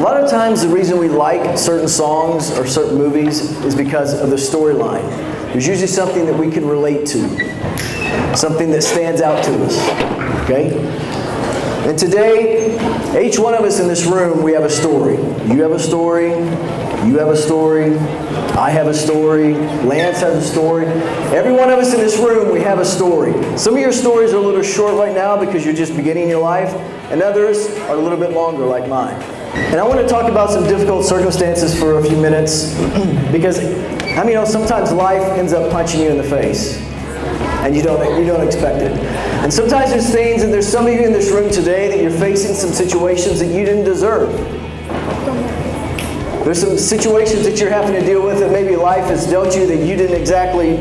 lot of times the reason we like certain songs or certain movies is because of the storyline. There's usually something that we can relate to, something that stands out to us, okay? And today, each one of us in this room, we have a story. You have a story, you have a story, I have a story, Lance has a story. Every one of us in this room, we have a story. Some of your stories are a little short right now because you're just beginning your life, and others are a little bit longer like mine. And I want to talk about some difficult circumstances for a few minutes because, I mean, sometimes life ends up punching you in the face and you don't expect it. And sometimes there's things, and there's some of you in this room today that you're facing some situations that you didn't deserve. There's some situations that you're having to deal with that maybe life has dealt you that you didn't exactly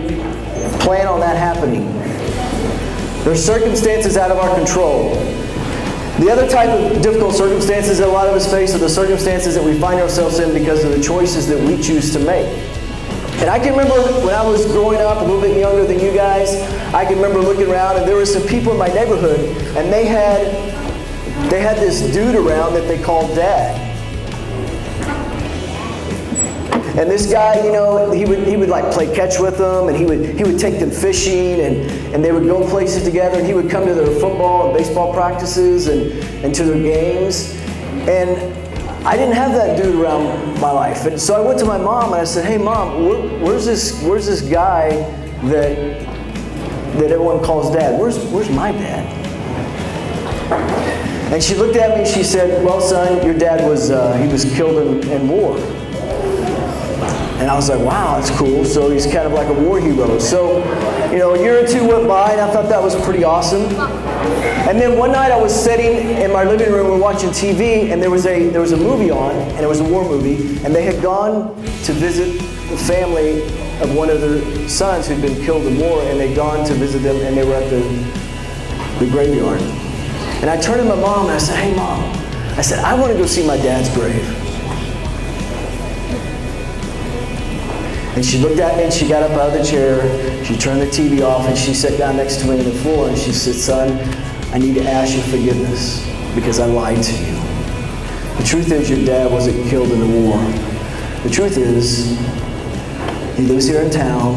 plan on that happening. There's circumstances out of our control. The other type of difficult circumstances that a lot of us face are the circumstances that we find ourselves in because of the choices that we choose to make. And I can remember when I was growing up, a little bit younger than you guys, I can remember looking around and there were some people in my neighborhood and they had this dude around that they called Dad. And this guy, he would like play catch with them, and he would take them fishing, and they would go places together, and he would come to their football and baseball practices and to their games. And I didn't have that dude around my life. And so I went to my mom and I said, "Hey Mom, where's this guy that everyone calls Dad? Where's my dad?" And she looked at me and she said, "Well, son, your dad was killed in war." And I was like, wow, that's cool. So he's kind of like a war hero. So, a year or two went by, and I thought that was pretty awesome. And then one night I was sitting in my living room, we're watching TV, and there was a movie on, and it was a war movie, and they had gone to visit the family of one of their sons who'd been killed in war, and they'd gone to visit them, and they were at the graveyard. And I turned to my mom, and I said, "Hey Mom," I said, "I want to go see my dad's grave." And she looked at me and she got up out of the chair, she turned the TV off and she sat down next to me on the floor and she said, "Son, I need to ask you forgiveness because I lied to you. The truth is your dad wasn't killed in the war. The truth is he lives here in town,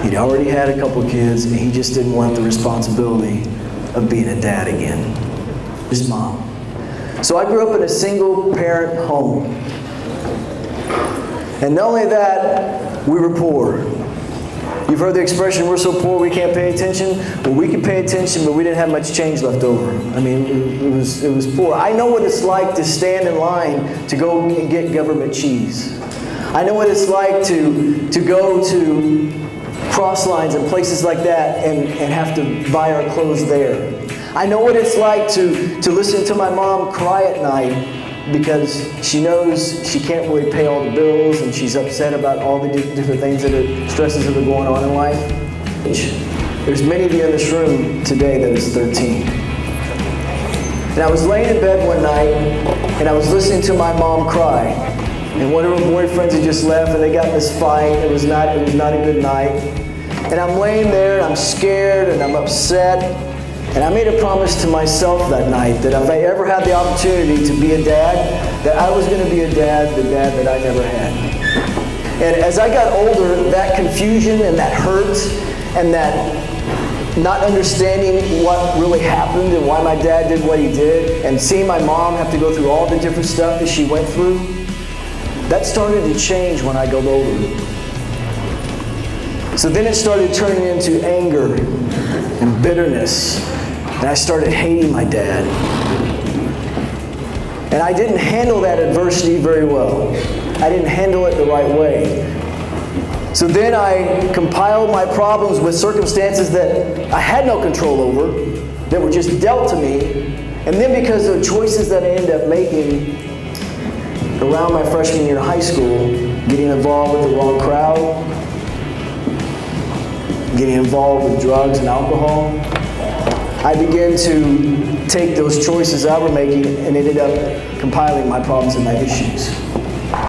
he'd already had a couple kids and he just didn't want the responsibility of being a dad again." His mom. So I grew up in a single parent home. And not only that, we were poor. You've heard the expression, "We're so poor we can't pay attention." Well, we could pay attention, but we didn't have much change left over. I mean, it was poor. I know what it's like to stand in line to go and get government cheese. I know what it's like to go to cross lines and places like that and have to buy our clothes there. I know what it's like to listen to my mom cry at night because she knows she can't really pay all the bills and she's upset about all the different things stresses that are going on in life. There's many of you in this room today that is 13. And I was laying in bed one night and I was listening to my mom cry. And one of her boyfriends had just left and they got in this fight. It was not a good night. And I'm laying there, I'm scared and I'm upset. And I made a promise to myself that night that if I ever had the opportunity to be a dad, that I was going to be the dad that I never had. And as I got older, that confusion and that hurt and that not understanding what really happened and why my dad did what he did, and seeing my mom have to go through all the different stuff that she went through, that started to change when I got older. So then it started turning into anger and bitterness. And I started hating my dad. And I didn't handle that adversity very well. I didn't handle it the right way. So then I compiled my problems with circumstances that I had no control over, that were just dealt to me. And then because of choices that I ended up making around my freshman year of high school, getting involved with the wrong crowd, getting involved with drugs and alcohol, I began to take those choices I was making and ended up compiling my problems and my issues.